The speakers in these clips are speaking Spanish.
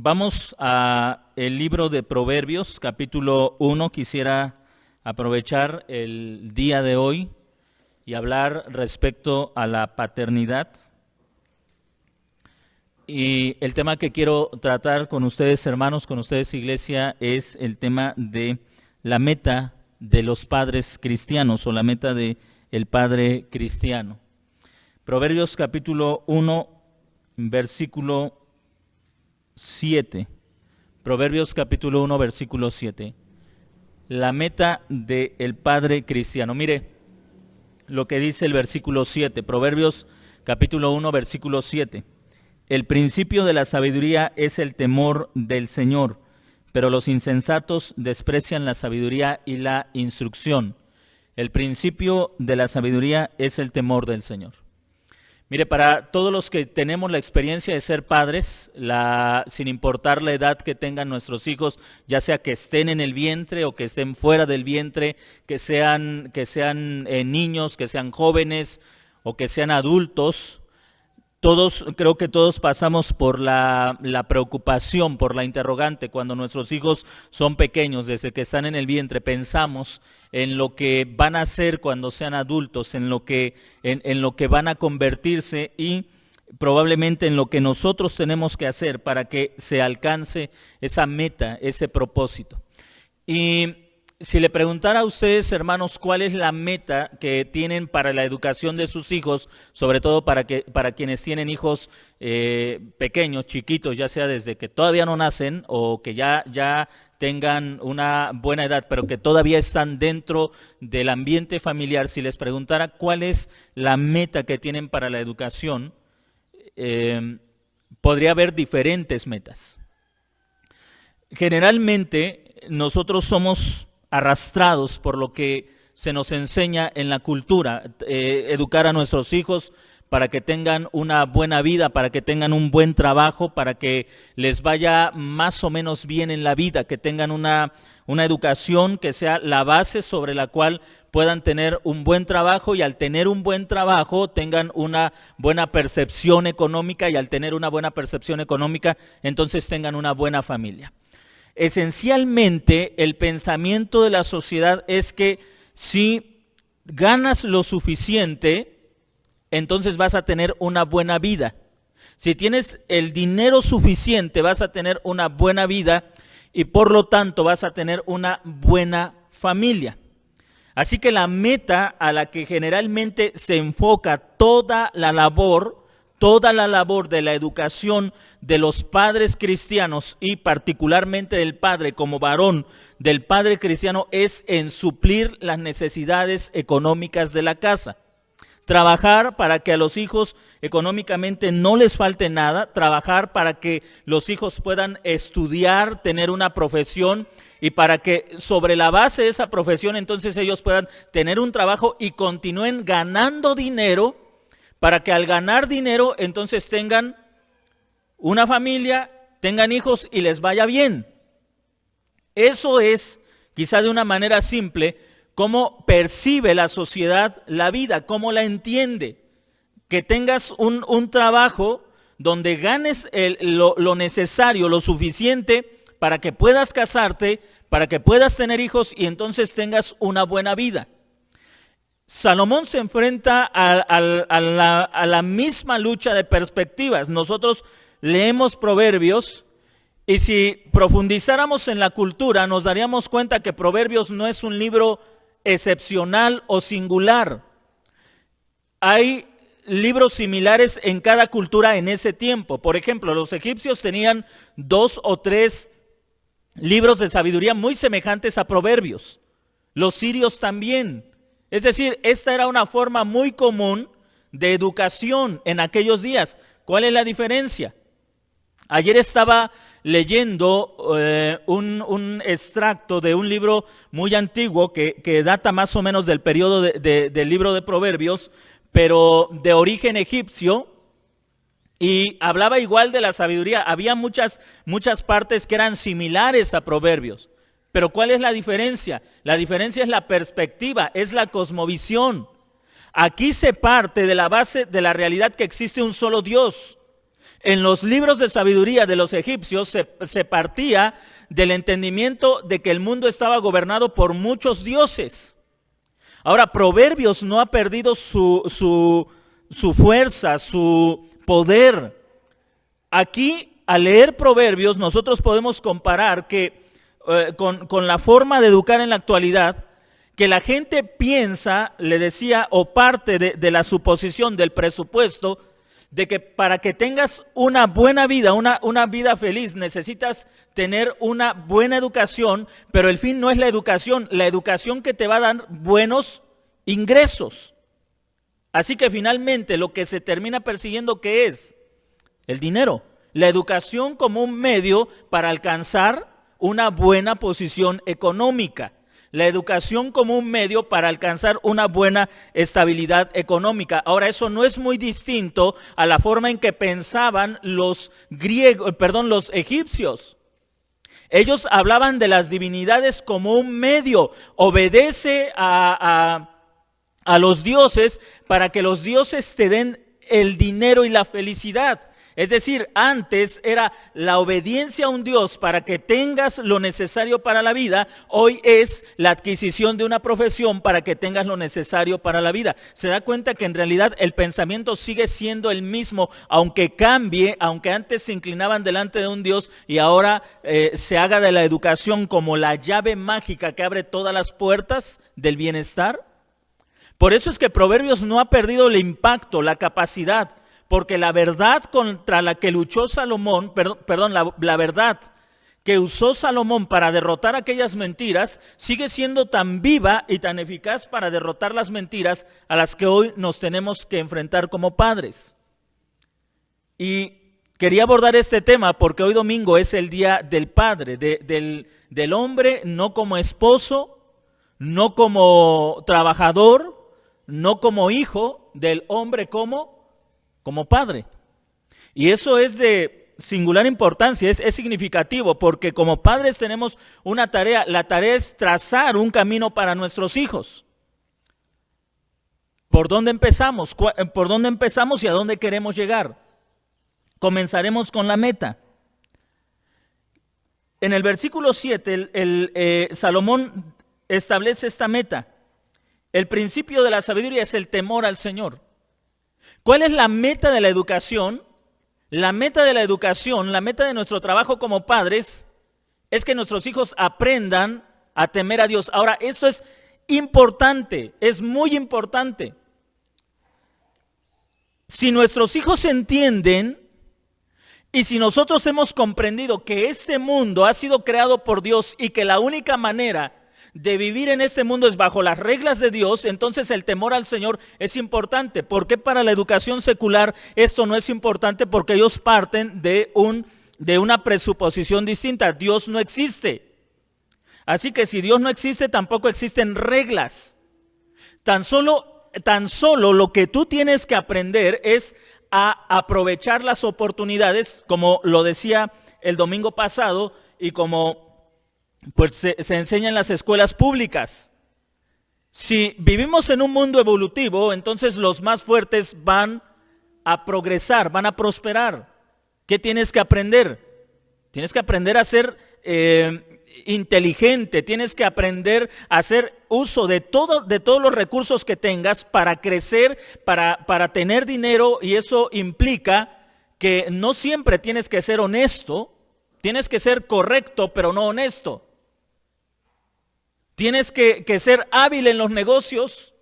Vamos a el libro de Proverbios, capítulo 1. Quisiera aprovechar el día de hoy y hablar respecto a la paternidad. Y el tema que quiero tratar con ustedes, hermanos, con ustedes, iglesia, es el tema de la meta de los padres cristianos o la meta de el padre cristiano. Proverbios capítulo 1, versículo 7. Proverbios capítulo 1, versículo 7. La meta del padre cristiano. Mire lo que dice el versículo 7. Proverbios capítulo 1, versículo 7. El principio de la sabiduría es el temor del Señor, pero los insensatos desprecian la sabiduría y la instrucción. El principio de la sabiduría es el temor del Señor. Mire, para todos los que tenemos la experiencia de ser padres, sin importar la edad que tengan nuestros hijos, ya sea que estén en el vientre o que estén fuera del vientre, que sean niños, que sean jóvenes o que sean adultos, creo que todos pasamos por la preocupación, por la interrogante cuando nuestros hijos son pequeños, desde que están en el vientre, pensamos en lo que van a hacer cuando sean adultos, en lo que van a convertirse y probablemente en lo que nosotros tenemos que hacer para que se alcance esa meta, ese propósito. Y si le preguntara a ustedes, hermanos, cuál es la meta que tienen para la educación de sus hijos, sobre todo para quienes tienen hijos pequeños, chiquitos, ya sea desde que todavía no nacen o que ya tengan una buena edad, pero que todavía están dentro del ambiente familiar, si les preguntara cuál es la meta que tienen para la educación, podría haber diferentes metas. Generalmente nosotros somos arrastrados por lo que se nos enseña en la cultura, educar a nuestros hijos para que tengan una buena vida, para que tengan un buen trabajo, para que les vaya más o menos bien en la vida, que tengan una educación que sea la base sobre la cual puedan tener un buen trabajo y al tener un buen trabajo tengan una buena percepción económica y al tener una buena percepción económica entonces tengan una buena familia. Esencialmente, el pensamiento de la sociedad es que si ganas lo suficiente, entonces vas a tener una buena vida. Si tienes el dinero suficiente, vas a tener una buena vida y por lo tanto vas a tener una buena familia. Así que la meta a la que generalmente se enfoca toda la labor de la educación de los padres cristianos y particularmente del padre como varón del padre cristiano es en suplir las necesidades económicas de la casa. Trabajar para que a los hijos económicamente no les falte nada, trabajar para que los hijos puedan estudiar, tener una profesión y para que sobre la base de esa profesión entonces ellos puedan tener un trabajo y continúen ganando dinero para que al ganar dinero entonces tengan una familia, tengan hijos y les vaya bien. Eso es, quizá de una manera simple, cómo percibe la sociedad la vida, cómo la entiende. Que tengas un trabajo donde ganes lo necesario, lo suficiente para que puedas casarte, para que puedas tener hijos y entonces tengas una buena vida. Salomón se enfrenta a la misma lucha de perspectivas. Nosotros leemos Proverbios y si profundizáramos en la cultura nos daríamos cuenta que Proverbios no es un libro excepcional o singular. Hay libros similares en cada cultura en ese tiempo. Por ejemplo, los egipcios tenían 2 o 3 libros de sabiduría muy semejantes a Proverbios. Los sirios también. Es decir, esta era una forma muy común de educación en aquellos días. ¿Cuál es la diferencia? Ayer estaba leyendo un extracto de un libro muy antiguo que data más o menos del periodo del libro de Proverbios, pero de origen egipcio, y hablaba igual de la sabiduría. Había muchas partes que eran similares a Proverbios. Pero ¿cuál es la diferencia? La diferencia es la perspectiva, es la cosmovisión. Aquí se parte de la base de la realidad que existe un solo Dios. En los libros de sabiduría de los egipcios se partía del entendimiento de que el mundo estaba gobernado por muchos dioses. Ahora, Proverbios no ha perdido su fuerza, su poder. Aquí, al leer Proverbios, nosotros podemos comparar que con la forma de educar en la actualidad, que la gente piensa, le decía, o parte de la suposición del presupuesto, de que para que tengas una buena vida, una vida feliz, necesitas tener una buena educación, pero el fin no es la educación que te va a dar buenos ingresos. Así que finalmente lo que se termina persiguiendo, ¿qué es? El dinero. La educación como un medio para alcanzar una buena posición económica. La educación como un medio para alcanzar una buena estabilidad económica. Ahora, eso no es muy distinto a la forma en que pensaban los egipcios. Ellos hablaban de las divinidades como un medio. Obedece a los dioses para que los dioses te den el dinero y la felicidad. Es decir, antes era la obediencia a un Dios para que tengas lo necesario para la vida. Hoy es la adquisición de una profesión para que tengas lo necesario para la vida. Se da cuenta que en realidad el pensamiento sigue siendo el mismo, aunque cambie, aunque antes se inclinaban delante de un Dios y ahora se haga de la educación como la llave mágica que abre todas las puertas del bienestar. Por eso es que Proverbios no ha perdido el impacto, la capacidad. Porque la verdad contra la que luchó Salomón, la verdad que usó Salomón para derrotar aquellas mentiras, sigue siendo tan viva y tan eficaz para derrotar las mentiras a las que hoy nos tenemos que enfrentar como padres. Y quería abordar este tema porque hoy domingo es el día del padre, del hombre, no como esposo, no como trabajador, no como hijo, del hombre como padre. Y eso es de singular importancia, es significativo, porque como padres tenemos una tarea. La tarea es trazar un camino para nuestros hijos. ¿Por dónde empezamos? ¿Por dónde empezamos y a dónde queremos llegar? Comenzaremos con la meta. En el versículo 7, Salomón establece esta meta. El principio de la sabiduría es el temor al Señor. ¿Cuál es la meta de la educación? La meta de la educación, la meta de nuestro trabajo como padres, es que nuestros hijos aprendan a temer a Dios. Ahora, esto es importante, es muy importante. Si nuestros hijos entienden y si nosotros hemos comprendido que este mundo ha sido creado por Dios y que la única manera de vivir en este mundo es bajo las reglas de Dios, entonces el temor al Señor es importante. ¿Por qué para la educación secular esto no es importante? Porque ellos parten de una presuposición distinta. Dios no existe. Así que si Dios no existe, tampoco existen reglas. Tan solo lo que tú tienes que aprender es a aprovechar las oportunidades, como lo decía el domingo pasado y como pues se enseña en las escuelas públicas. Si vivimos en un mundo evolutivo, entonces los más fuertes van a progresar, van a prosperar. ¿Qué tienes que aprender? Tienes que aprender a ser inteligente, tienes que aprender a hacer uso de todos los recursos que tengas para crecer, para tener dinero, y eso implica que no siempre tienes que ser honesto, tienes que ser correcto, pero no honesto. Tienes que ser hábil en los negocios.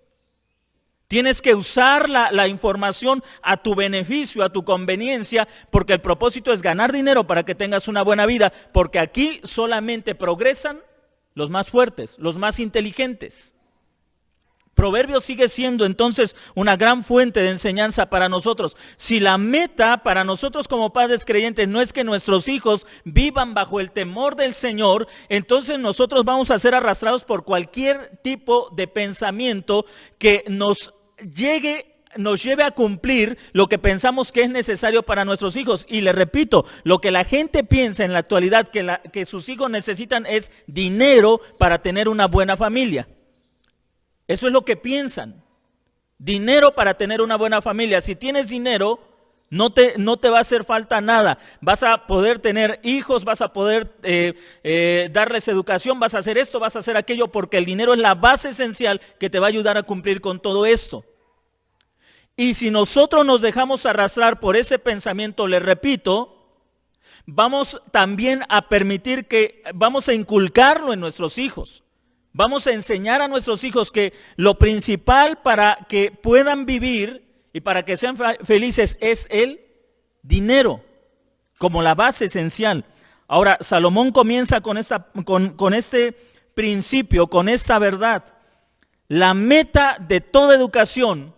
Tienes que usar la información a tu beneficio, a tu conveniencia, porque el propósito es ganar dinero para que tengas una buena vida, porque aquí solamente progresan los más fuertes, los más inteligentes. Proverbios sigue siendo entonces una gran fuente de enseñanza para nosotros. Si la meta para nosotros como padres creyentes no es que nuestros hijos vivan bajo el temor del Señor, entonces nosotros vamos a ser arrastrados por cualquier tipo de pensamiento que nos lleve a cumplir lo que pensamos que es necesario para nuestros hijos. Y le repito, lo que la gente piensa en la actualidad que sus hijos necesitan es dinero para tener una buena familia. Eso es lo que piensan. Dinero para tener una buena familia. Si tienes dinero, No te va a hacer falta nada. Vas a poder tener hijos, vas a poder darles educación, vas a hacer esto, vas a hacer aquello, porque el dinero es la base esencial que te va a ayudar a cumplir con todo esto. Y si nosotros nos dejamos arrastrar por ese pensamiento, les repito, vamos también a permitir vamos a inculcarlo en nuestros hijos. Vamos a enseñar a nuestros hijos que lo principal para que puedan vivir y para que sean felices es el dinero, como la base esencial. Ahora, Salomón comienza con este principio, con esta verdad. La meta de toda educación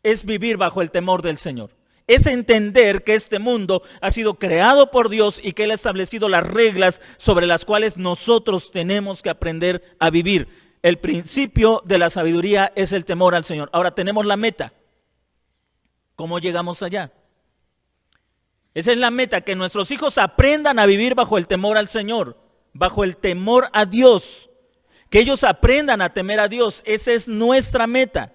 es vivir bajo el temor del Señor. Es entender que este mundo ha sido creado por Dios y que Él ha establecido las reglas sobre las cuales nosotros tenemos que aprender a vivir. El principio de la sabiduría es el temor al Señor. Ahora tenemos la meta. ¿Cómo llegamos allá? Esa es la meta, que nuestros hijos aprendan a vivir bajo el temor al Señor, bajo el temor a Dios. Que ellos aprendan a temer a Dios. Esa es nuestra meta.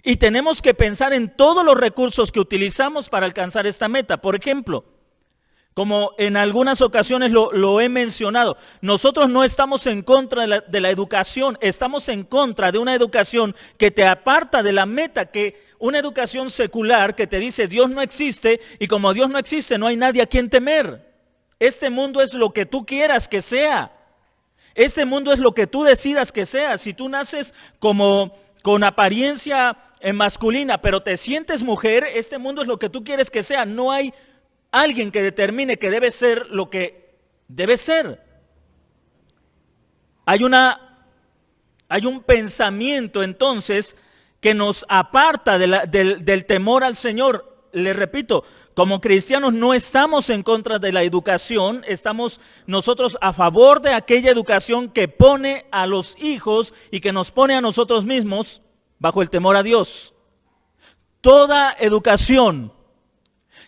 Y tenemos que pensar en todos los recursos que utilizamos para alcanzar esta meta. Por ejemplo, como en algunas ocasiones lo he mencionado, nosotros no estamos en contra de la educación, estamos en contra de una educación que te aparta de la meta, que una educación secular que te dice Dios no existe, y como Dios no existe no hay nadie a quien temer. Este mundo es lo que tú quieras que sea. Este mundo es lo que tú decidas que sea. Si tú naces con apariencia masculina, pero te sientes mujer, este mundo es lo que tú quieres que sea. No hay alguien que determine que debe ser lo que debe ser. Hay un pensamiento entonces que nos aparta del temor al Señor. Le repito, como cristianos no estamos en contra de la educación, estamos nosotros a favor de aquella educación que pone a los hijos y que nos pone a nosotros mismos bajo el temor a Dios. Toda educación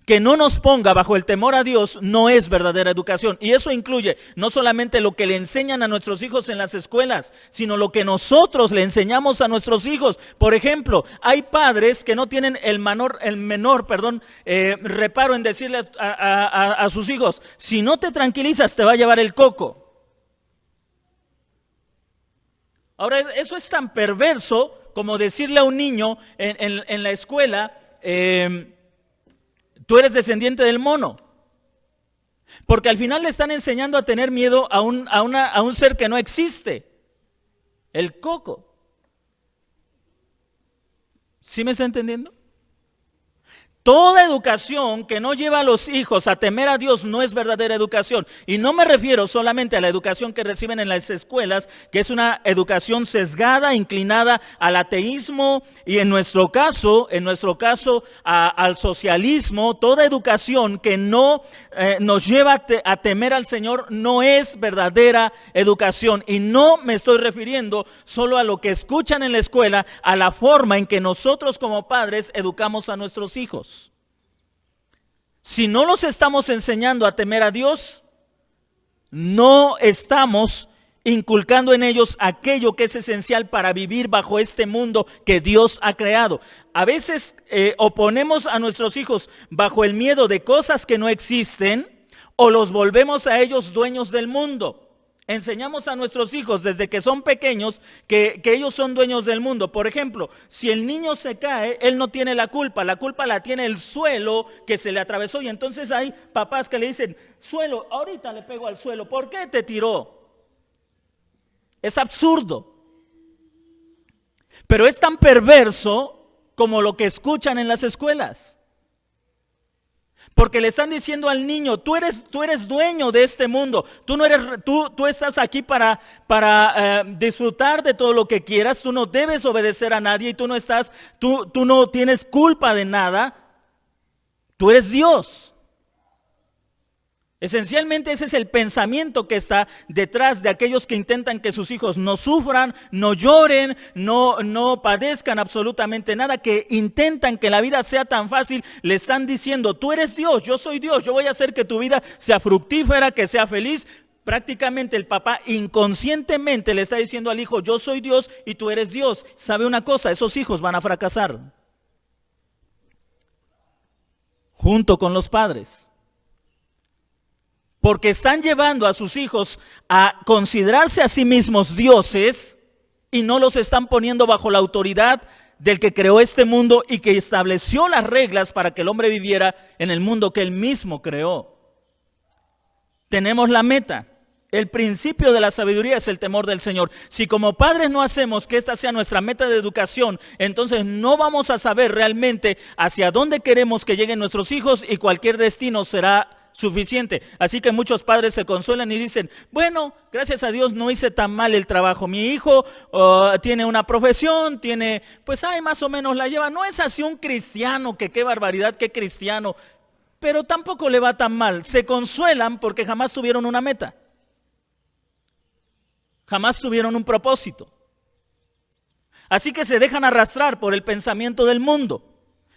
que no nos ponga bajo el temor a Dios no es verdadera educación. Y eso incluye no solamente lo que le enseñan a nuestros hijos en las escuelas, sino lo que nosotros le enseñamos a nuestros hijos. Por ejemplo, hay padres que no tienen el menor reparo en decirle a sus hijos, si no te tranquilizas te va a llevar el coco. Ahora, eso es tan perverso como decirle a un niño en la escuela, tú eres descendiente del mono. Porque al final le están enseñando a tener miedo a un ser que no existe. El coco. ¿Sí me está entendiendo? Toda educación que no lleva a los hijos a temer a Dios no es verdadera educación. Y no me refiero solamente a la educación que reciben en las escuelas, que es una educación sesgada, inclinada al ateísmo y en nuestro caso al socialismo. Toda educación que no nos lleva a temer al Señor no es verdadera educación. Y no me estoy refiriendo solo a lo que escuchan en la escuela, a la forma en que nosotros como padres educamos a nuestros hijos. Si no los estamos enseñando a temer a Dios, no estamos inculcando en ellos aquello que es esencial para vivir bajo este mundo que Dios ha creado. A veces oponemos a nuestros hijos bajo el miedo de cosas que no existen, o los volvemos a ellos dueños del mundo. Enseñamos a nuestros hijos desde que son pequeños que ellos son dueños del mundo. Por ejemplo, si el niño se cae, él no tiene la culpa la tiene el suelo que se le atravesó. Y entonces hay papás que le dicen, suelo, ahorita le pego al suelo, ¿por qué te tiró? Es absurdo. Pero es tan perverso como lo que escuchan en las escuelas. Porque le están diciendo al niño, tú eres dueño de este mundo. Tú estás aquí para disfrutar de todo lo que quieras. Tú no debes obedecer a nadie y tú no tienes culpa de nada. Tú eres Dios. Esencialmente ese es el pensamiento que está detrás de aquellos que intentan que sus hijos no sufran, no lloren, no padezcan absolutamente nada, que intentan que la vida sea tan fácil. Le están diciendo, tú eres Dios, yo soy Dios, yo voy a hacer que tu vida sea fructífera, que sea feliz. Prácticamente el papá inconscientemente le está diciendo al hijo, yo soy Dios y tú eres Dios. ¿Sabe una cosa? Esos hijos van a fracasar. junto con los padres. Porque están llevando a sus hijos a considerarse a sí mismos dioses y no los están poniendo bajo la autoridad del que creó este mundo y que estableció las reglas para que el hombre viviera en el mundo que él mismo creó. Tenemos la meta. El principio de la sabiduría es el temor del Señor. Si como padres no hacemos que esta sea nuestra meta de educación, entonces no vamos a saber realmente hacia dónde queremos que lleguen nuestros hijos y cualquier destino será suficiente. Así que muchos padres se consuelan y dicen, bueno, gracias a Dios no hice tan mal el trabajo. Mi hijo tiene una profesión, pues ahí más o menos la lleva. No es así un cristiano, que qué barbaridad, qué cristiano. Pero tampoco le va tan mal. Se consuelan porque jamás tuvieron una meta. Jamás tuvieron un propósito. Así que se dejan arrastrar por el pensamiento del mundo.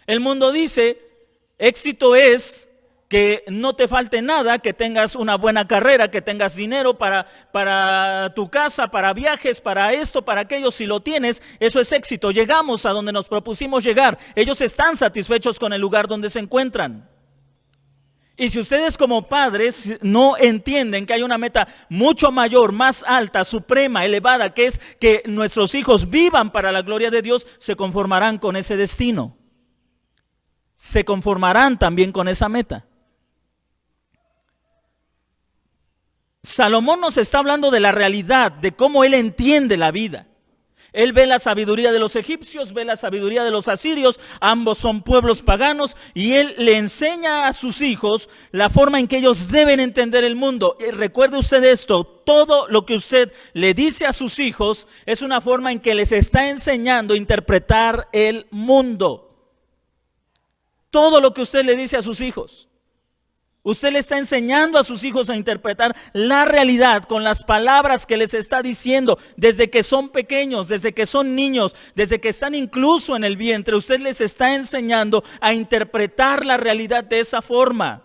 El mundo dice, éxito es que no te falte nada, que tengas una buena carrera, que tengas dinero para tu casa, para viajes, para esto, para aquello. Si lo tienes, eso es éxito. Llegamos a donde nos propusimos llegar. Ellos están satisfechos con el lugar donde se encuentran. Y si ustedes como padres no entienden que hay una meta mucho mayor, más alta, suprema, elevada, que es que nuestros hijos vivan para la gloria de Dios, se conformarán con ese destino. Se conformarán también con esa meta. Salomón nos está hablando de la realidad, de cómo él entiende la vida. Él ve la sabiduría de los egipcios, ve la sabiduría de los asirios, ambos son pueblos paganos, y él le enseña a sus hijos la forma en que ellos deben entender el mundo. Y recuerde usted esto, todo lo que usted le dice a sus hijos es una forma en que les está enseñando a interpretar el mundo. Todo lo que usted le dice a sus hijos. Usted le está enseñando a sus hijos a interpretar la realidad con las palabras que les está diciendo desde que son pequeños, desde que son niños, desde que están incluso en el vientre. Usted les está enseñando a interpretar la realidad de esa forma.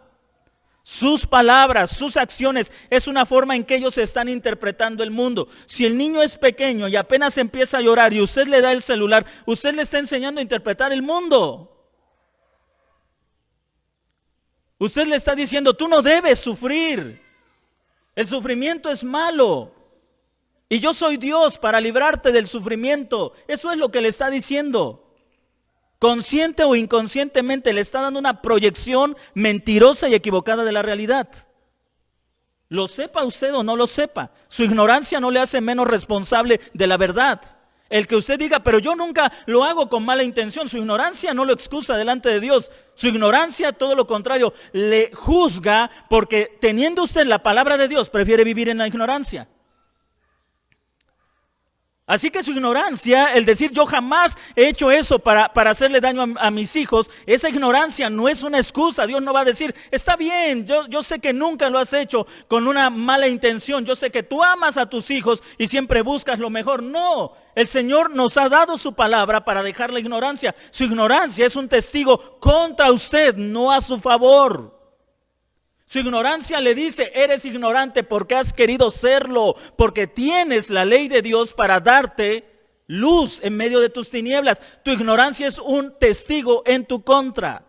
Sus palabras, sus acciones, es una forma en que ellos están interpretando el mundo. Si el niño es pequeño y apenas empieza a llorar y usted le da el celular, usted le está enseñando a interpretar el mundo. Usted le está diciendo, tú no debes sufrir. El sufrimiento es malo. Y yo soy Dios para librarte del sufrimiento. Eso es lo que le está diciendo. Consciente o inconscientemente le está dando una proyección mentirosa y equivocada de la realidad. Lo sepa usted o no lo sepa. Su ignorancia no le hace menos responsable de la verdad. El que usted diga, pero yo nunca lo hago con mala intención. Su ignorancia no lo excusa delante de Dios. Su ignorancia, todo lo contrario, le juzga porque teniendo usted la palabra de Dios, prefiere vivir en la ignorancia. Así que su ignorancia, el decir yo jamás he hecho eso para hacerle daño a mis hijos, esa ignorancia no es una excusa. Dios no va a decir, está bien, yo sé que nunca lo has hecho con una mala intención. Yo sé que tú amas a tus hijos y siempre buscas lo mejor. No, el Señor nos ha dado su palabra para dejar la ignorancia. Su ignorancia es un testigo contra usted, no a su favor. Su ignorancia le dice, eres ignorante porque has querido serlo, porque tienes la ley de Dios para darte luz en medio de tus tinieblas. Tu ignorancia es un testigo en tu contra.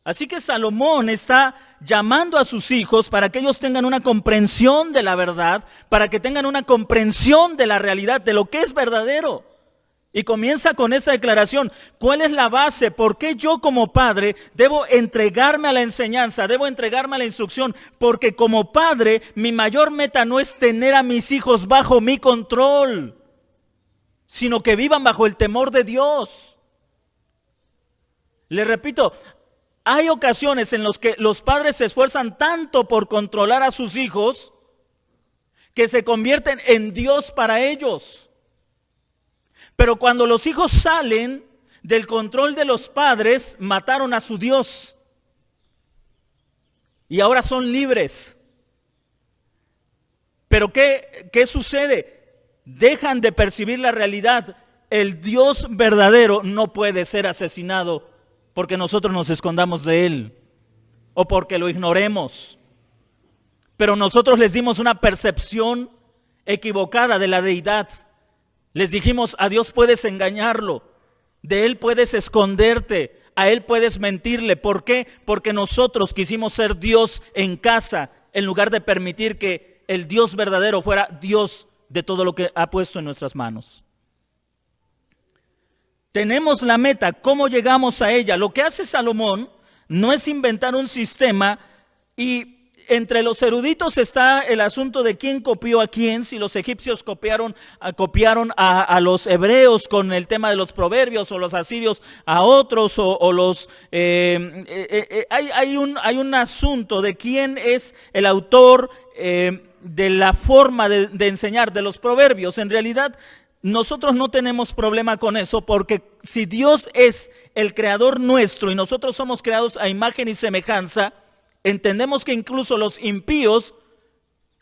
Así que Salomón está llamando a sus hijos para que ellos tengan una comprensión de la verdad, para que tengan una comprensión de la realidad, de lo que es verdadero. Y comienza con esa declaración. ¿Cuál es la base? ¿Por qué yo como padre debo entregarme a la enseñanza? Debo entregarme a la instrucción. Porque como padre, mi mayor meta no es tener a mis hijos bajo mi control, sino que vivan bajo el temor de Dios. Le repito, hay ocasiones en las que los padres se esfuerzan tanto por controlar a sus hijos que se convierten en Dios para ellos. Pero cuando los hijos salen del control de los padres, mataron a su Dios. Y ahora son libres. Pero ¿qué sucede? Dejan de percibir la realidad. El Dios verdadero no puede ser asesinado porque nosotros nos escondamos de Él o porque lo ignoremos. Pero nosotros les dimos una percepción equivocada de la deidad. Les dijimos, a Dios puedes engañarlo, de Él puedes esconderte, a él puedes mentirle. ¿Por qué? Porque nosotros quisimos ser Dios en casa en lugar de permitir que el Dios verdadero fuera Dios de todo lo que ha puesto en nuestras manos. Tenemos la meta, ¿cómo llegamos a ella? Lo que hace Salomón no es inventar un sistema, y entre los eruditos está el asunto de quién copió a quién, si los egipcios copiaron a los hebreos con el tema de los proverbios, o los asirios a otros, hay un asunto de quién es el autor de la forma de enseñar de los proverbios. En realidad, nosotros no tenemos problema con eso, porque si Dios es el creador nuestro y nosotros somos creados a imagen y semejanza, entendemos que incluso los impíos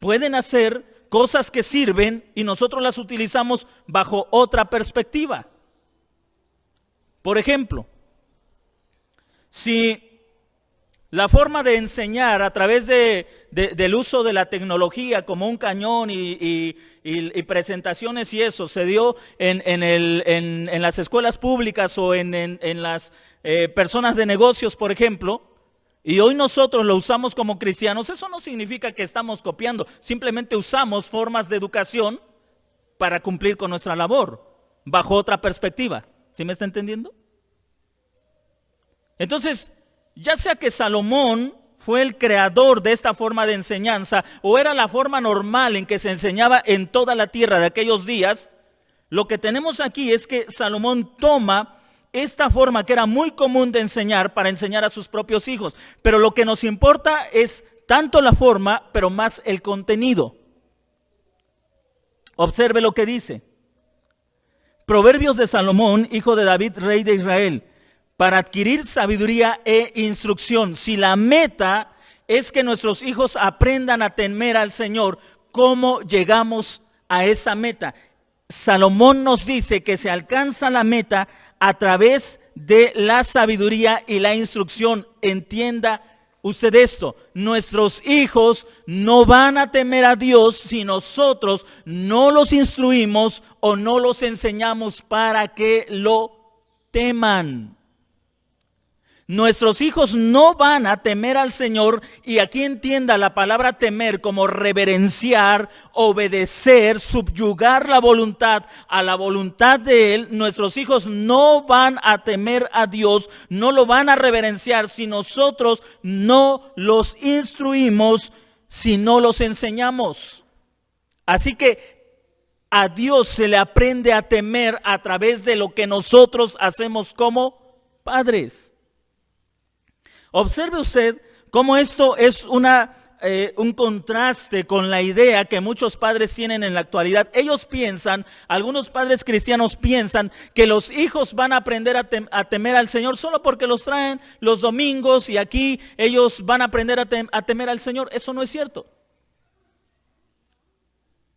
pueden hacer cosas que sirven y nosotros las utilizamos bajo otra perspectiva. Por ejemplo, si la forma de enseñar a través del uso de la tecnología como un cañón y presentaciones y eso se dio en las escuelas públicas o en las personas de negocios, por ejemplo, y hoy nosotros lo usamos como cristianos, eso no significa que estamos copiando, simplemente usamos formas de educación para cumplir con nuestra labor, bajo otra perspectiva. ¿Sí me está entendiendo? Entonces, ya sea que Salomón fue el creador de esta forma de enseñanza, o era la forma normal en que se enseñaba en toda la tierra de aquellos días, lo que tenemos aquí es que Salomón toma esta forma que era muy común de enseñar para enseñar a sus propios hijos. Pero lo que nos importa es tanto la forma, pero más el contenido. Observe lo que dice. Proverbios de Salomón, hijo de David, rey de Israel, para adquirir sabiduría e instrucción. Si la meta es que nuestros hijos aprendan a temer al Señor, ¿cómo llegamos a esa meta? Salomón nos dice que se alcanza la meta a través de la sabiduría y la instrucción. Entienda usted esto, nuestros hijos no van a temer a Dios si nosotros no los instruimos o no los enseñamos para que lo teman. Nuestros hijos no van a temer al Señor, y aquí entienda la palabra temer como reverenciar, obedecer, subyugar la voluntad a la voluntad de Él. Nuestros hijos no van a temer a Dios, no lo van a reverenciar si nosotros no los instruimos, si no los enseñamos. Así que a Dios se le aprende a temer a través de lo que nosotros hacemos como padres. Observe usted cómo esto es un contraste con la idea que muchos padres tienen en la actualidad. Ellos piensan, algunos padres cristianos piensan que los hijos van a aprender a temer al Señor solo porque los traen los domingos y aquí ellos van a aprender a temer al Señor. Eso no es cierto.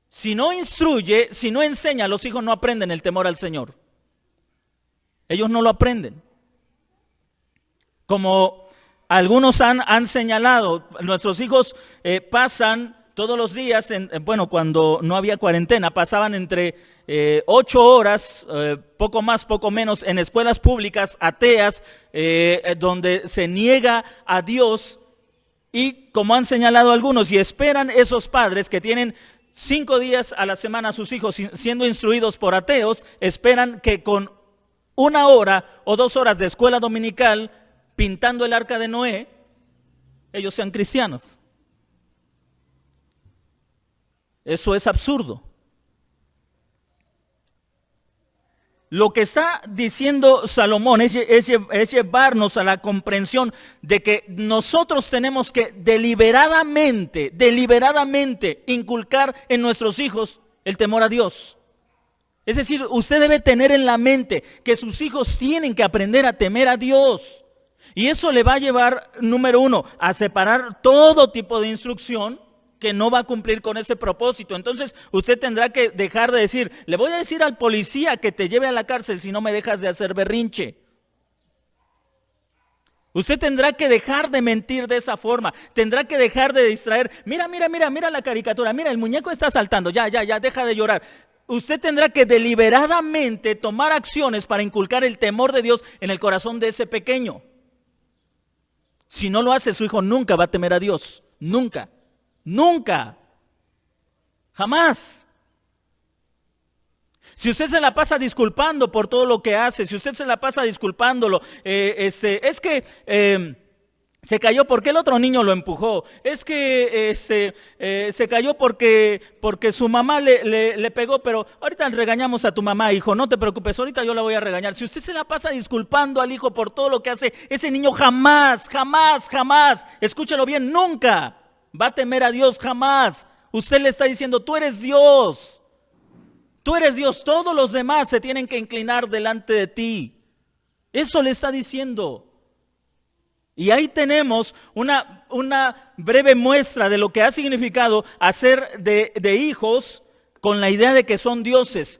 Si no instruye, si no enseña, los hijos no aprenden el temor al Señor. Ellos no lo aprenden. Como algunos han señalado, nuestros hijos pasan todos los días, cuando no había cuarentena, pasaban entre 8 horas, poco más, poco menos, en escuelas públicas ateas, donde se niega a Dios, y como han señalado algunos, y esperan esos padres que tienen 5 días a la semana a sus hijos siendo instruidos por ateos, esperan que con 1 hora o 2 horas de escuela dominical, pintando el arca de Noé, ellos sean cristianos. Eso es absurdo. Lo que está diciendo Salomón es llevarnos a la comprensión de que nosotros tenemos que deliberadamente inculcar en nuestros hijos el temor a Dios. Es decir, usted debe tener en la mente que sus hijos tienen que aprender a temer a Dios. Y eso le va a llevar, número 1, a separar todo tipo de instrucción que no va a cumplir con ese propósito. Entonces usted tendrá que dejar de decir, le voy a decir al policía que te lleve a la cárcel si no me dejas de hacer berrinche. Usted tendrá que dejar de mentir de esa forma, tendrá que dejar de distraer. Mira la caricatura, mira, el muñeco está saltando, ya, deja de llorar. usted tendrá que deliberadamente tomar acciones para inculcar el temor de Dios en el corazón de ese pequeño. Si no lo hace, su hijo nunca va a temer a Dios. Nunca. Nunca. Jamás. Si usted se la pasa disculpando por todo lo que hace, si usted se la pasa disculpándolo, es que se cayó porque el otro niño lo empujó, es que se cayó porque su mamá le pegó, pero ahorita regañamos a tu mamá, hijo, no te preocupes, ahorita yo la voy a regañar. Si usted se la pasa disculpando al hijo por todo lo que hace, ese niño jamás, escúchelo bien, nunca va a temer a Dios, jamás. Usted le está diciendo, tú eres Dios. Tú eres Dios, todos los demás se tienen que inclinar delante de ti. Eso le está diciendo. Y ahí tenemos una breve muestra de lo que ha significado hacer de hijos con la idea de que son dioses.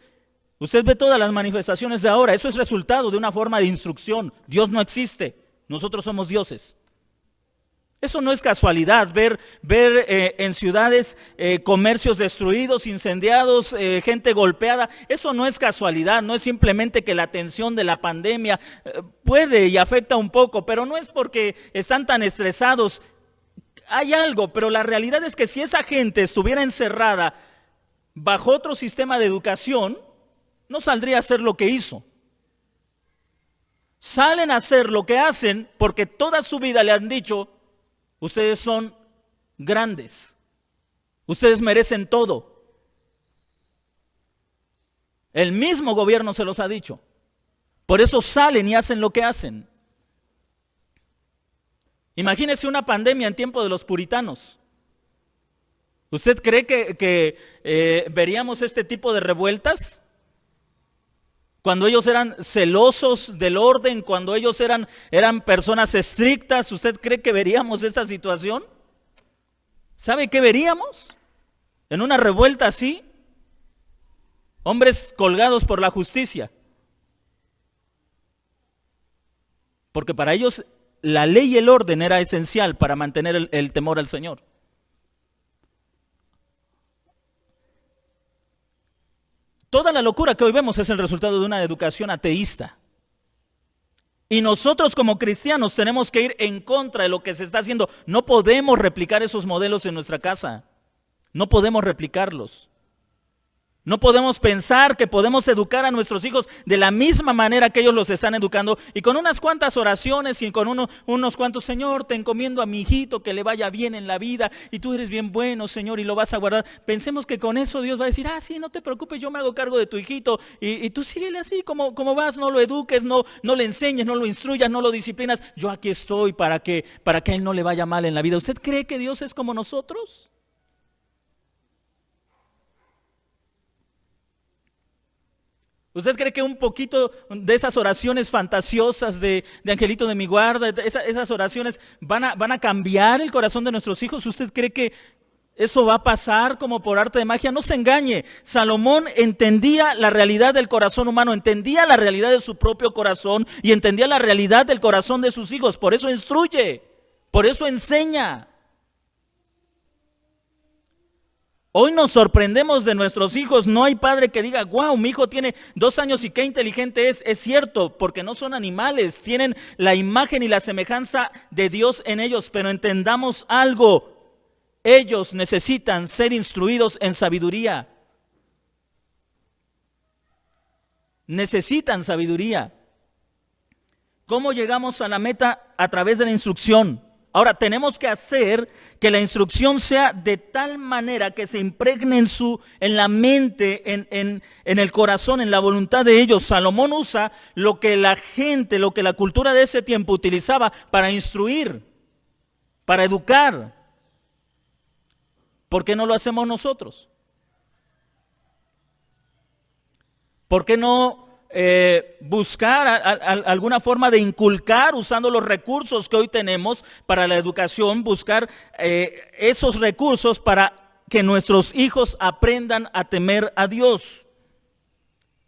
Usted ve todas las manifestaciones de ahora, eso es resultado de una forma de instrucción. Dios no existe, nosotros somos dioses. Eso no es casualidad, ver en ciudades comercios destruidos, incendiados, gente golpeada. Eso no es casualidad, no es simplemente que la tensión de la pandemia puede y afecta un poco, pero no es porque están tan estresados. Hay algo, pero la realidad es que si esa gente estuviera encerrada bajo otro sistema de educación, no saldría a hacer lo que hizo. Salen a hacer lo que hacen porque toda su vida le han dicho: ustedes son grandes. Ustedes merecen todo. El mismo gobierno se los ha dicho. Por eso salen y hacen lo que hacen. Imagínese una pandemia en tiempo de los puritanos. ¿Usted cree que veríamos este tipo de revueltas? Cuando ellos eran celosos del orden, cuando ellos eran personas estrictas, ¿usted cree que veríamos esta situación? ¿Sabe qué veríamos? En una revuelta así, hombres colgados por la justicia. Porque para ellos la ley y el orden era esencial para mantener el temor al Señor. Toda la locura que hoy vemos es el resultado de una educación ateísta. Y nosotros como cristianos tenemos que ir en contra de lo que se está haciendo. No podemos replicar esos modelos en nuestra casa. No podemos replicarlos. No podemos pensar que podemos educar a nuestros hijos de la misma manera que ellos los están educando y con unas cuantas oraciones y con unos cuantos: Señor, te encomiendo a mi hijito que le vaya bien en la vida y tú eres bien bueno, Señor, y lo vas a guardar. Pensemos que con eso Dios va a decir: sí, no te preocupes, yo me hago cargo de tu hijito y tú síguele así como vas, no lo eduques, no le enseñes, no lo instruyas, no lo disciplinas. Yo aquí estoy para que a él no le vaya mal en la vida. ¿Usted cree que Dios es como nosotros? ¿Usted cree que un poquito de esas oraciones fantasiosas de angelito de mi guarda, esas oraciones van a cambiar el corazón de nuestros hijos? ¿Usted cree que eso va a pasar como por arte de magia? No se engañe. Salomón entendía la realidad del corazón humano, entendía la realidad de su propio corazón y entendía la realidad del corazón de sus hijos. Por eso instruye, por eso enseña. Hoy nos sorprendemos de nuestros hijos. No hay padre que diga: wow, mi hijo tiene 2 años y qué inteligente es. Es cierto, porque no son animales, tienen la imagen y la semejanza de Dios en ellos. Pero entendamos algo: ellos necesitan ser instruidos en sabiduría. Necesitan sabiduría. ¿Cómo llegamos a la meta? A través de la instrucción. Ahora, tenemos que hacer que la instrucción sea de tal manera que se impregne en la mente, en el corazón, en la voluntad de ellos. Salomón usa lo que la gente, lo que la cultura de ese tiempo utilizaba para instruir, para educar. ¿Por qué no lo hacemos nosotros? ¿Por qué no buscar alguna forma de inculcar, usando los recursos que hoy tenemos para la educación, buscar esos recursos para que nuestros hijos aprendan a temer a Dios?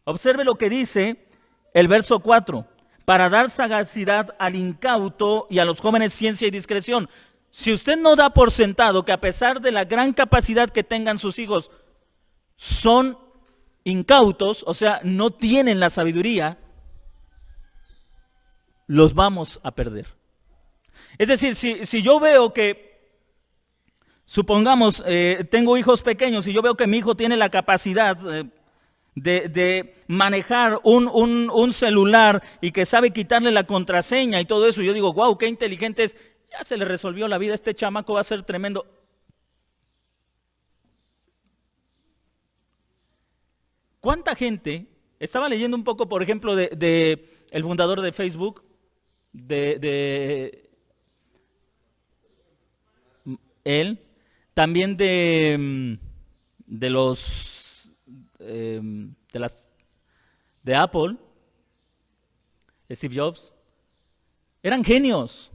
Observe lo que dice el verso 4: para dar sagacidad al incauto y a los jóvenes ciencia y discreción. Si usted no da por sentado que a pesar de la gran capacidad que tengan sus hijos, son incautos, o sea, no tienen la sabiduría, los vamos a perder. Es decir, si yo veo que, supongamos, tengo hijos pequeños y yo veo que mi hijo tiene la capacidad de manejar un celular y que sabe quitarle la contraseña y todo eso, yo digo, wow, qué inteligente es, ya se le resolvió la vida, este chamaco va a ser tremendo. ¿Cuánta gente? Estaba leyendo un poco, por ejemplo, de el fundador de Facebook, de él, también de los de Apple, Steve Jobs, eran genios.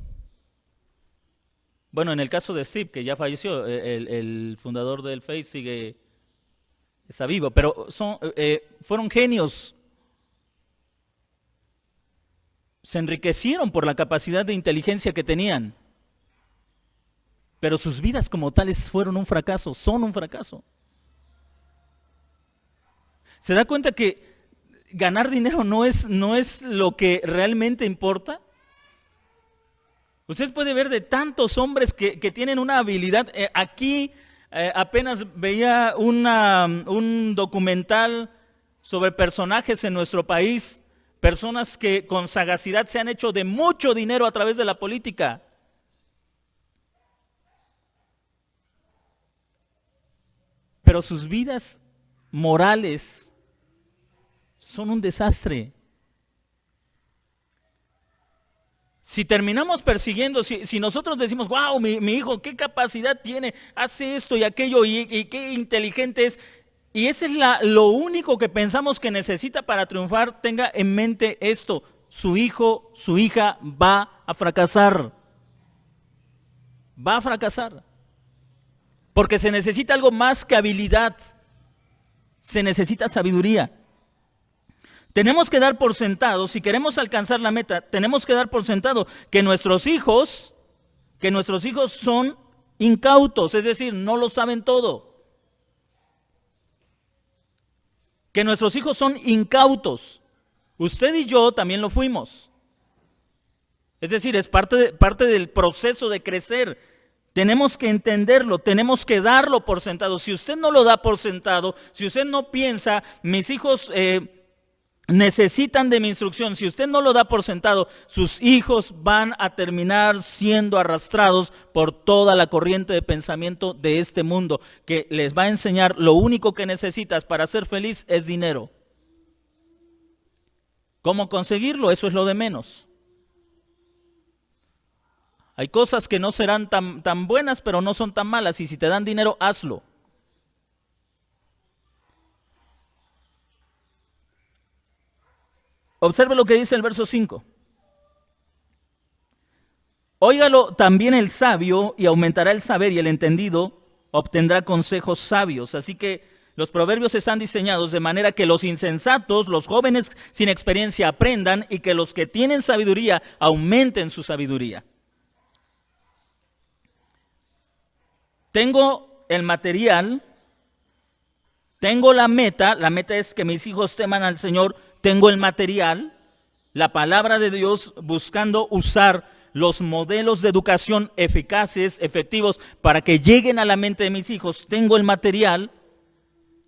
Bueno, en el caso de Steve, que ya falleció, el fundador del Facebook está vivo, pero fueron genios. Se enriquecieron por la capacidad de inteligencia que tenían. Pero sus vidas como tales fueron un fracaso, son un fracaso. ¿Se da cuenta que ganar dinero no es lo que realmente importa? Usted puede ver de tantos hombres que tienen una habilidad. Aquí apenas veía un documental sobre personajes en nuestro país, personas que con sagacidad se han hecho de mucho dinero a través de la política. Pero sus vidas morales son un desastre. Si terminamos persiguiendo, si nosotros decimos, wow, mi hijo, qué capacidad tiene, hace esto y aquello y qué inteligente es, y ese es lo único que pensamos que necesita para triunfar, tenga en mente esto, su hijo, su hija va a fracasar. Va a fracasar. Porque se necesita algo más que habilidad, se necesita sabiduría. Tenemos que dar por sentado, si queremos alcanzar la meta, tenemos que dar por sentado que nuestros hijos son incautos, es decir, no lo saben todo. Que nuestros hijos son incautos. Usted y yo también lo fuimos. Es decir, es parte del proceso de crecer. Tenemos que entenderlo, tenemos que darlo por sentado. Si usted no lo da por sentado, si usted no piensa, mis hijos necesitan de mi instrucción, si usted no lo da por sentado, sus hijos van a terminar siendo arrastrados por toda la corriente de pensamiento de este mundo, que les va a enseñar lo único que necesitas para ser feliz es dinero. ¿Cómo conseguirlo? Eso es lo de menos. Hay cosas que no serán tan buenas, pero no son tan malas, y si te dan dinero, hazlo. Observe lo que dice el verso 5. Óigalo también el sabio, y aumentará el saber, y el entendido obtendrá consejos sabios. Así que los proverbios están diseñados de manera que los insensatos, los jóvenes sin experiencia, aprendan, y que los que tienen sabiduría aumenten su sabiduría. Tengo el material, tengo la meta es que mis hijos teman al Señor, tengo el material, la palabra de Dios, buscando usar los modelos de educación eficaces, efectivos, para que lleguen a la mente de mis hijos, tengo el material,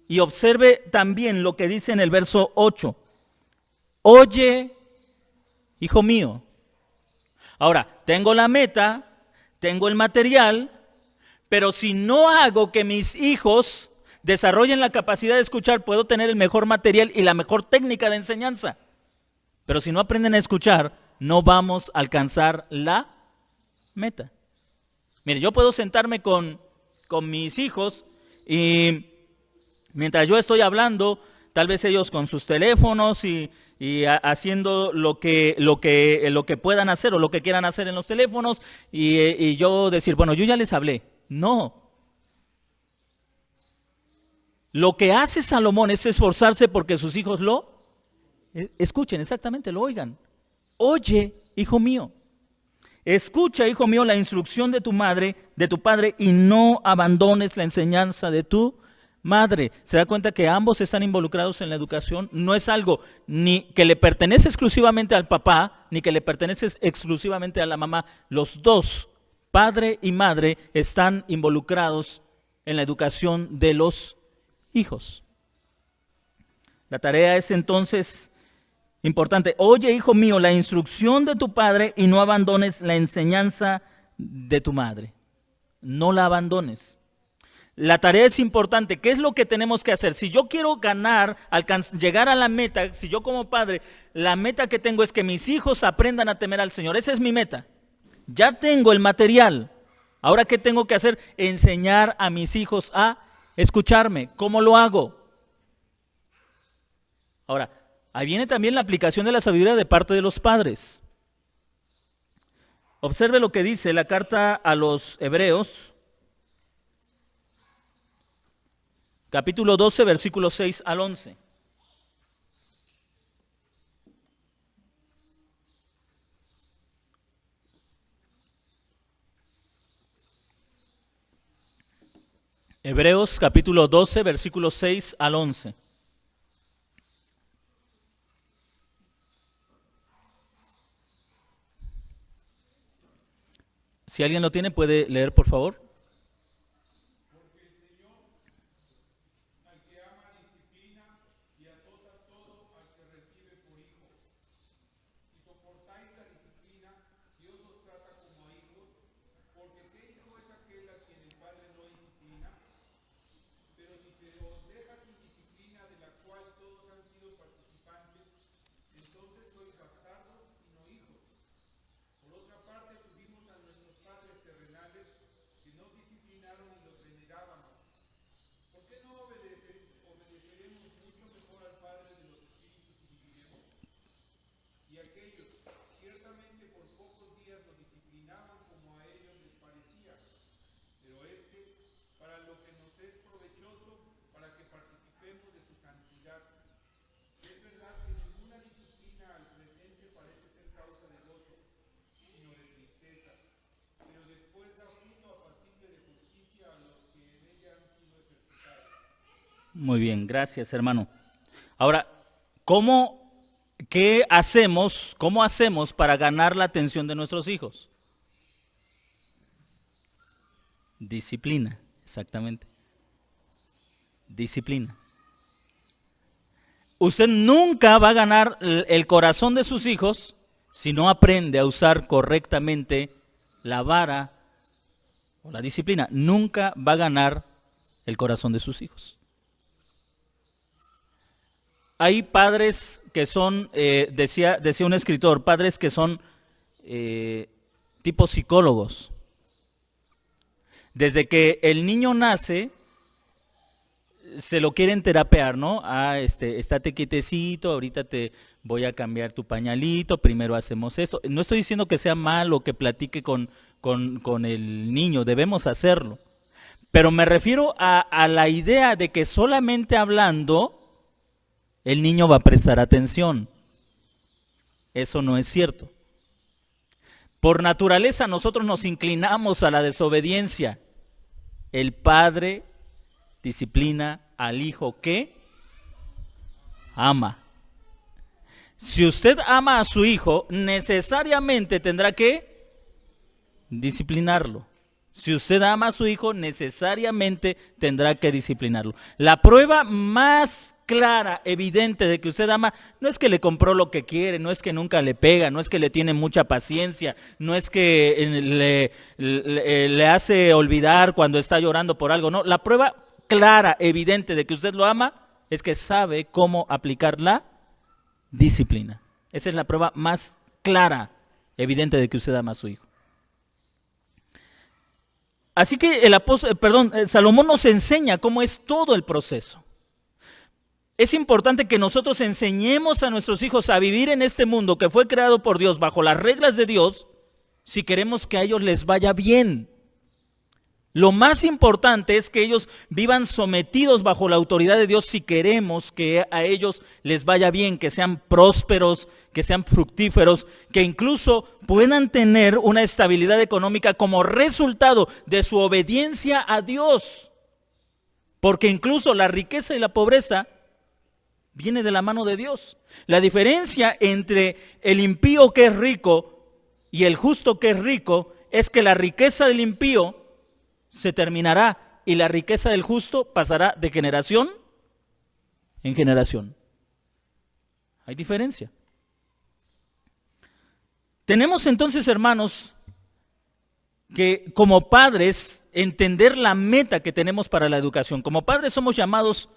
y observe también lo que dice en el verso 8, oye, hijo mío. Ahora, tengo la meta, tengo el material, pero si no hago que mis hijos desarrollen la capacidad de escuchar, puedo tener el mejor material y la mejor técnica de enseñanza. Pero si no aprenden a escuchar, no vamos a alcanzar la meta. Mire, yo puedo sentarme con mis hijos y mientras yo estoy hablando, tal vez ellos con sus teléfonos y haciendo lo que puedan hacer o lo que quieran hacer en los teléfonos y yo decir, bueno, yo ya les hablé. No. Lo que hace Salomón es esforzarse porque sus hijos lo escuchen, exactamente, lo oigan. Oye, hijo mío, escucha, hijo mío, la instrucción de tu madre, de tu padre, y no abandones la enseñanza de tu madre. Se da cuenta que ambos están involucrados en la educación. No es algo ni que le pertenece exclusivamente al papá, ni que le pertenece exclusivamente a la mamá. Los dos, padre y madre, están involucrados en la educación de los hijos. La tarea es entonces importante. Oye, hijo mío, la instrucción de tu padre y no abandones la enseñanza de tu madre. No la abandones. La tarea es importante. ¿Qué es lo que tenemos que hacer? Si yo quiero ganar, llegar a la meta, si yo como padre, la meta que tengo es que mis hijos aprendan a temer al Señor. Esa es mi meta. Ya tengo el material. Ahora, ¿qué tengo que hacer? Enseñar a mis hijos a escucharme. ¿Cómo lo hago? Ahora, ahí viene también la aplicación de la sabiduría de parte de los padres. Observe lo que dice la carta a los Hebreos, capítulo 12, versículos 6 al 11. Hebreos capítulo 12, versículos 6 al 11. Si alguien lo tiene, puede leer, por favor. Muy bien, gracias, hermano. Ahora, ¿cómo hacemos para ganar la atención de nuestros hijos? Disciplina, exactamente. Disciplina. Usted nunca va a ganar el corazón de sus hijos si no aprende a usar correctamente la vara o la disciplina. Nunca va a ganar el corazón de sus hijos. Hay padres que son, decía un escritor, padres que son tipo psicólogos. Desde que el niño nace, se lo quieren terapear, ¿no? Estate quietecito, ahorita te voy a cambiar tu pañalito, primero hacemos eso. No estoy diciendo que sea malo que platique con el niño, debemos hacerlo. Pero me refiero a la idea de que solamente hablando el niño va a prestar atención. Eso no es cierto. Por naturaleza nosotros nos inclinamos a la desobediencia. El padre disciplina al hijo que ama. Si usted ama a su hijo, necesariamente tendrá que disciplinarlo. Si usted ama a su hijo, necesariamente tendrá que disciplinarlo. La prueba más clara, evidente de que usted ama, no es que le compró lo que quiere, no es que nunca le pega, no es que le tiene mucha paciencia, no es que le hace olvidar cuando está llorando por algo, no. La prueba clara, evidente de que usted lo ama, es que sabe cómo aplicar la disciplina. Esa es la prueba más clara, evidente de que usted ama a su hijo. Así que Salomón nos enseña cómo es todo el proceso. Es importante que nosotros enseñemos a nuestros hijos a vivir en este mundo que fue creado por Dios bajo las reglas de Dios, si queremos que a ellos les vaya bien. Lo más importante es que ellos vivan sometidos bajo la autoridad de Dios si queremos que a ellos les vaya bien, que sean prósperos, que sean fructíferos, que incluso puedan tener una estabilidad económica como resultado de su obediencia a Dios. Porque incluso la riqueza y la pobreza viene de la mano de Dios. La diferencia entre el impío que es rico y el justo que es rico es que la riqueza del impío se terminará y la riqueza del justo pasará de generación en generación. Hay diferencia. Tenemos entonces, hermanos, que como padres entender la meta que tenemos para la educación. Como padres somos llamados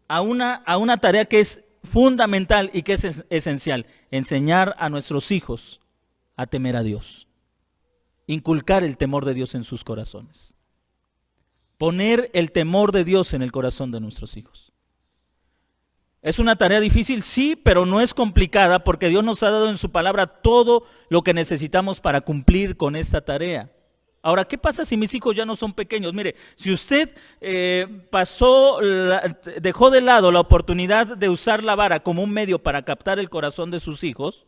a una tarea que es fundamental y que es esencial: enseñar a nuestros hijos a temer a Dios, inculcar el temor de Dios en sus corazones, poner el temor de Dios en el corazón de nuestros hijos. ¿Es una tarea difícil? Sí, pero no es complicada, porque Dios nos ha dado en su palabra todo lo que necesitamos para cumplir con esta tarea. Ahora, ¿qué pasa si mis hijos ya no son pequeños? Mire, si usted dejó de lado la oportunidad de usar la vara como un medio para captar el corazón de sus hijos,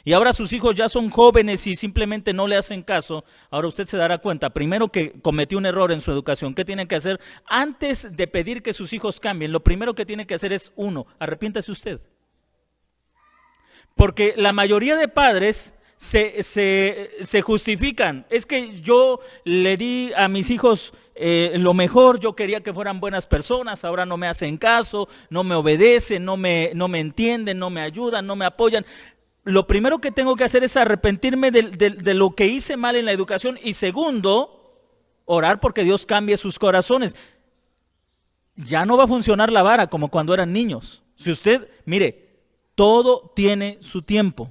y ahora sus hijos ya son jóvenes y simplemente no le hacen caso, ahora usted se dará cuenta, primero, que cometió un error en su educación. ¿Qué tiene que hacer? Antes de pedir que sus hijos cambien, lo primero que tiene que hacer es, arrepiéntase usted. Porque la mayoría de padres se justifican. Es que yo le di a mis hijos lo mejor, yo quería que fueran buenas personas, ahora no me hacen caso, no me obedecen, no me entienden, no me ayudan, no me apoyan. Lo primero que tengo que hacer es arrepentirme de lo que hice mal en la educación, y segundo, orar porque Dios cambie sus corazones. Ya no va a funcionar la vara como cuando eran niños. Si usted, mire, todo tiene su tiempo.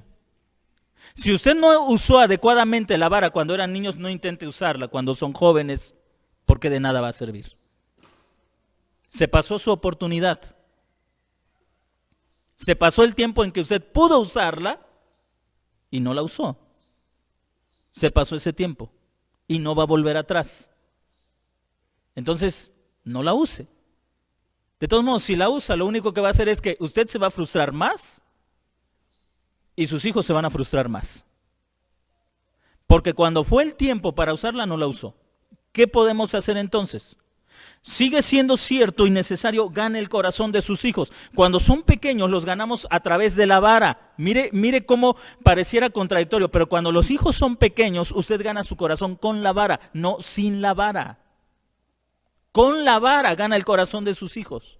Si usted no usó adecuadamente la vara cuando eran niños, no intente usarla cuando son jóvenes, porque de nada va a servir. Se pasó su oportunidad. Se pasó el tiempo en que usted pudo usarla y no la usó. Se pasó ese tiempo y no va a volver atrás. Entonces, no la use. De todos modos, si la usa, lo único que va a hacer es que usted se va a frustrar más y sus hijos se van a frustrar más. Porque cuando fue el tiempo para usarla, no la usó. ¿Qué podemos hacer entonces? Sigue siendo cierto y necesario, gane el corazón de sus hijos. Cuando son pequeños los ganamos a través de la vara. Mire cómo pareciera contradictorio, pero cuando los hijos son pequeños, usted gana su corazón con la vara, no sin la vara. Con la vara gana el corazón de sus hijos.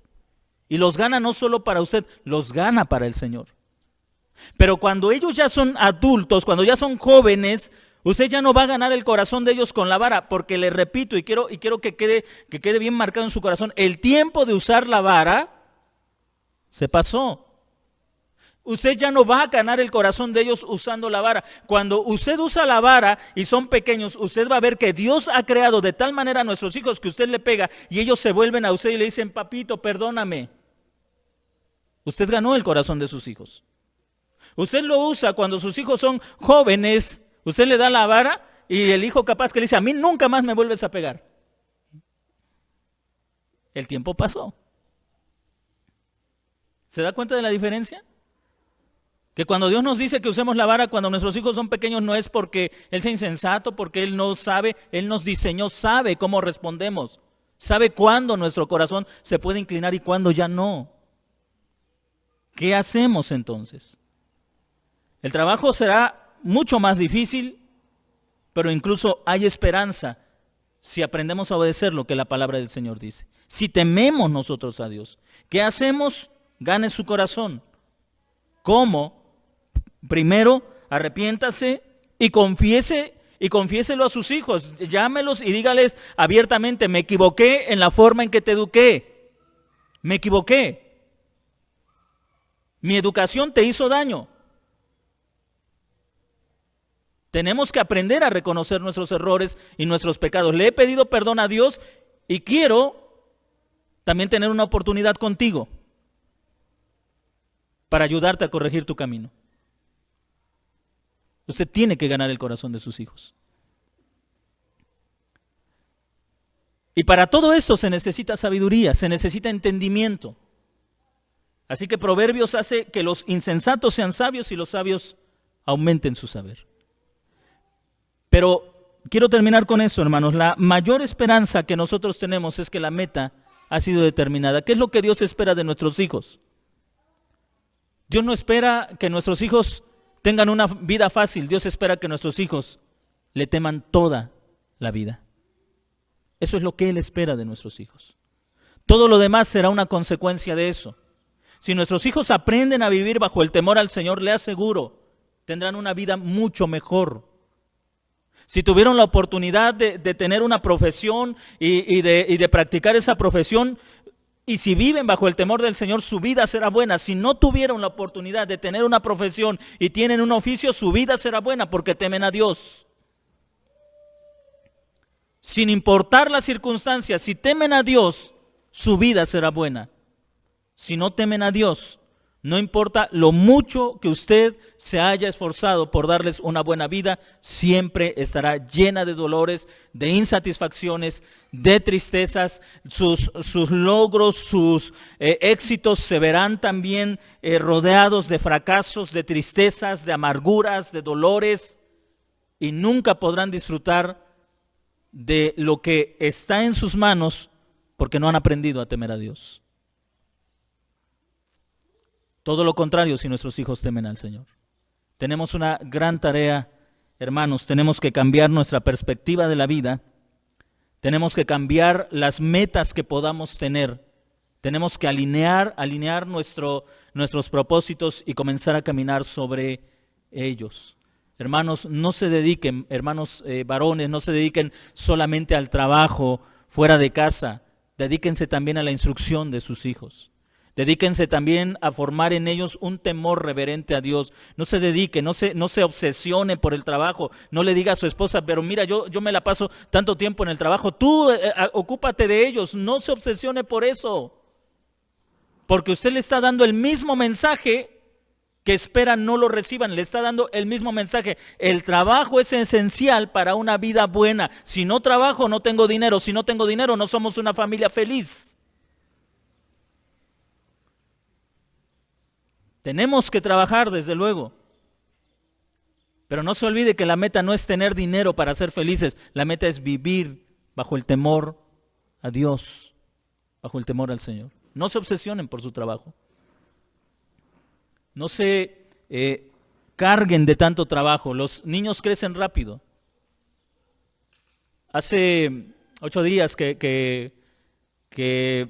Y los gana no solo para usted, los gana para el Señor. Pero cuando ellos ya son adultos, cuando ya son jóvenes, usted ya no va a ganar el corazón de ellos con la vara, porque le repito, y quiero que quede bien marcado en su corazón, el tiempo de usar la vara se pasó. Usted ya no va a ganar el corazón de ellos usando la vara. Cuando usted usa la vara y son pequeños, usted va a ver que Dios ha creado de tal manera a nuestros hijos que usted le pega y ellos se vuelven a usted y le dicen, papito, perdóname. Usted ganó el corazón de sus hijos. Usted lo usa cuando sus hijos son jóvenes. Usted le da la vara y el hijo capaz que le dice, a mí nunca más me vuelves a pegar. El tiempo pasó. ¿Se da cuenta de la diferencia? Que cuando Dios nos dice que usemos la vara cuando nuestros hijos son pequeños, no es porque Él sea insensato, porque Él no sabe, Él nos diseñó, sabe cómo respondemos. Sabe cuándo nuestro corazón se puede inclinar y cuándo ya no. ¿Qué hacemos entonces? El trabajo será mucho más difícil, pero incluso hay esperanza si aprendemos a obedecer lo que la palabra del Señor dice. Si tememos nosotros a Dios, ¿qué hacemos? Gane su corazón. ¿Cómo? Primero, arrepiéntase y confiéselo a sus hijos. Llámelos y dígales abiertamente, me equivoqué en la forma en que te eduqué. Me equivoqué. Mi educación te hizo daño. Tenemos que aprender a reconocer nuestros errores y nuestros pecados. Le he pedido perdón a Dios y quiero también tener una oportunidad contigo para ayudarte a corregir tu camino. Usted tiene que ganar el corazón de sus hijos. Y para todo esto se necesita sabiduría, se necesita entendimiento. Así que Proverbios hace que los insensatos sean sabios y los sabios aumenten su saber. Pero quiero terminar con eso, hermanos. La mayor esperanza que nosotros tenemos es que la meta ha sido determinada. ¿Qué es lo que Dios espera de nuestros hijos? Dios no espera que nuestros hijos tengan una vida fácil. Dios espera que nuestros hijos le teman toda la vida. Eso es lo que Él espera de nuestros hijos. Todo lo demás será una consecuencia de eso. Si nuestros hijos aprenden a vivir bajo el temor al Señor, le aseguro, tendrán una vida mucho mejor. Si tuvieron la oportunidad de tener una profesión y de practicar esa profesión, y si viven bajo el temor del Señor, su vida será buena. Si no tuvieron la oportunidad de tener una profesión y tienen un oficio, su vida será buena porque temen a Dios. Sin importar las circunstancias, si temen a Dios, su vida será buena. Si no temen a Dios, no importa lo mucho que usted se haya esforzado por darles una buena vida, siempre estará llena de dolores, de insatisfacciones, de tristezas. Sus logros, sus éxitos se verán también rodeados de fracasos, de tristezas, de amarguras, de dolores, y nunca podrán disfrutar de lo que está en sus manos porque no han aprendido a temer a Dios. Todo lo contrario si nuestros hijos temen al Señor. Tenemos una gran tarea, hermanos. Tenemos que cambiar nuestra perspectiva de la vida. Tenemos que cambiar las metas que podamos tener. Tenemos que alinear nuestros propósitos y comenzar a caminar sobre ellos. Hermanos, no se dediquen, hermanos varones, no se dediquen solamente al trabajo fuera de casa. Dedíquense también a la instrucción de sus hijos. Dedíquense también a formar en ellos un temor reverente a Dios. No se dedique, no se obsesione por el trabajo. No le diga a su esposa, pero mira, yo me la paso tanto tiempo en el trabajo. Tú ocúpate de ellos, no se obsesione por eso. Porque usted le está dando el mismo mensaje que espera no lo reciban. Le está dando el mismo mensaje. El trabajo es esencial para una vida buena. Si no trabajo, no tengo dinero. Si no tengo dinero, no somos una familia feliz. Tenemos que trabajar, desde luego. Pero no se olvide que la meta no es tener dinero para ser felices. La meta es vivir bajo el temor a Dios, bajo el temor al Señor. No se obsesionen por su trabajo. No se carguen de tanto trabajo. Los niños crecen rápido. Hace 8 días que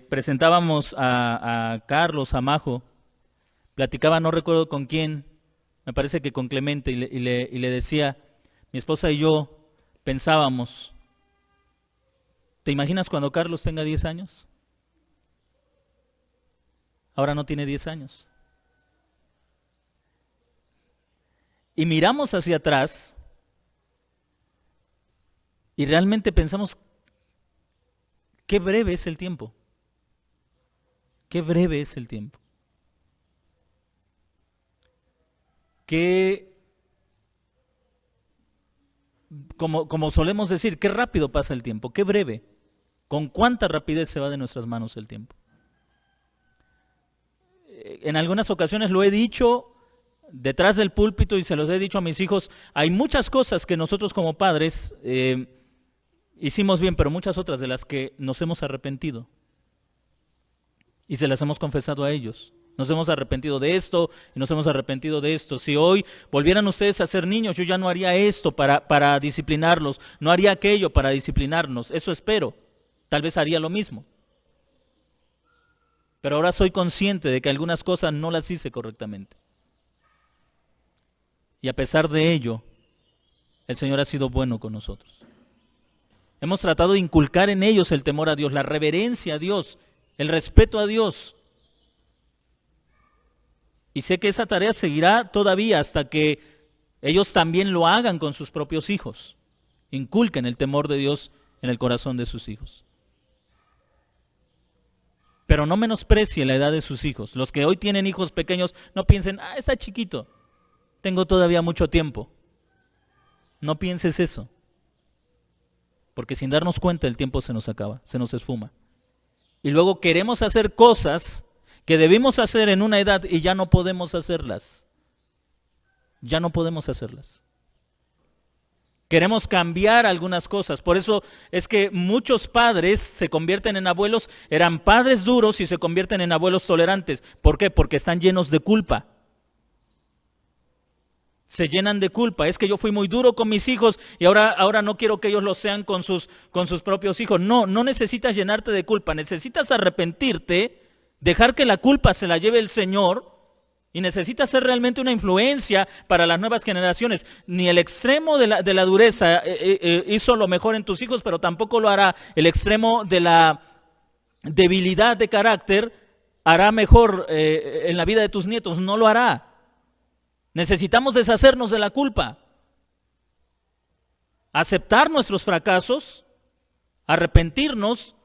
presentábamos a Carlos, a Majo, platicaba, no recuerdo con quién, me parece que con Clemente, y le decía, mi esposa y yo pensábamos, ¿te imaginas cuando Carlos tenga 10 años? Ahora no tiene 10 años. Y miramos hacia atrás y realmente pensamos, qué breve es el tiempo. Qué breve es el tiempo. Que, como solemos decir, qué rápido pasa el tiempo, qué breve, con cuánta rapidez se va de nuestras manos el tiempo. En algunas ocasiones lo he dicho detrás del púlpito y se los he dicho a mis hijos, hay muchas cosas que nosotros como padres hicimos bien, pero muchas otras de las que nos hemos arrepentido y se las hemos confesado a ellos. Nos hemos arrepentido de esto y nos hemos arrepentido de esto. Si hoy volvieran ustedes a ser niños, yo ya no haría esto para disciplinarlos, no haría aquello para disciplinarnos. Eso espero. Tal vez haría lo mismo. Pero ahora soy consciente de que algunas cosas no las hice correctamente. Y a pesar de ello, el Señor ha sido bueno con nosotros. Hemos tratado de inculcar en ellos el temor a Dios, la reverencia a Dios, el respeto a Dios. Y sé que esa tarea seguirá todavía hasta que ellos también lo hagan con sus propios hijos. Inculquen el temor de Dios en el corazón de sus hijos. Pero no menosprecie la edad de sus hijos. Los que hoy tienen hijos pequeños, no piensen, está chiquito, tengo todavía mucho tiempo. No pienses eso. Porque sin darnos cuenta el tiempo se nos acaba, se nos esfuma. Y luego queremos hacer cosas que debimos hacer en una edad y ya no podemos hacerlas. Ya no podemos hacerlas. Queremos cambiar algunas cosas. Por eso es que muchos padres se convierten en abuelos, eran padres duros y se convierten en abuelos tolerantes. ¿Por qué? Porque están llenos de culpa. Se llenan de culpa. Es que yo fui muy duro con mis hijos y ahora no quiero que ellos lo sean con sus propios hijos. No necesitas llenarte de culpa. Necesitas arrepentirte, dejar que la culpa se la lleve el Señor. Y necesita ser realmente una influencia para las nuevas generaciones. Ni el extremo de la dureza hizo lo mejor en tus hijos, pero tampoco lo hará. El extremo de la debilidad de carácter hará mejor en la vida de tus nietos. No lo hará. Necesitamos deshacernos de la culpa. Aceptar nuestros fracasos, arrepentirnos,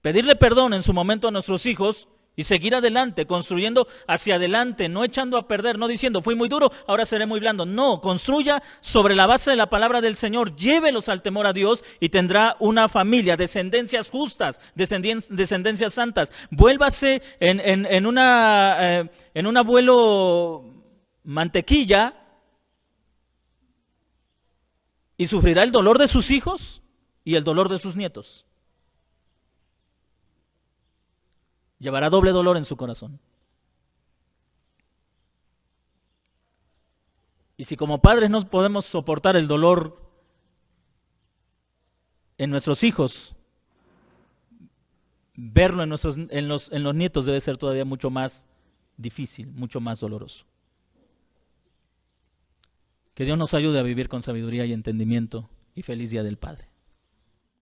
pedirle perdón en su momento a nuestros hijos, y seguir adelante, construyendo hacia adelante, no echando a perder, no diciendo, fui muy duro, ahora seré muy blando. No, construya sobre la base de la palabra del Señor, llévelos al temor a Dios y tendrá una familia, descendencias justas, descendencias santas. Vuélvase en un abuelo mantequilla y sufrirá el dolor de sus hijos y el dolor de sus nietos. Llevará doble dolor en su corazón. Y si como padres no podemos soportar el dolor en nuestros hijos, verlo en los nietos debe ser todavía mucho más difícil, mucho más doloroso. Que Dios nos ayude a vivir con sabiduría y entendimiento, y feliz Día del Padre.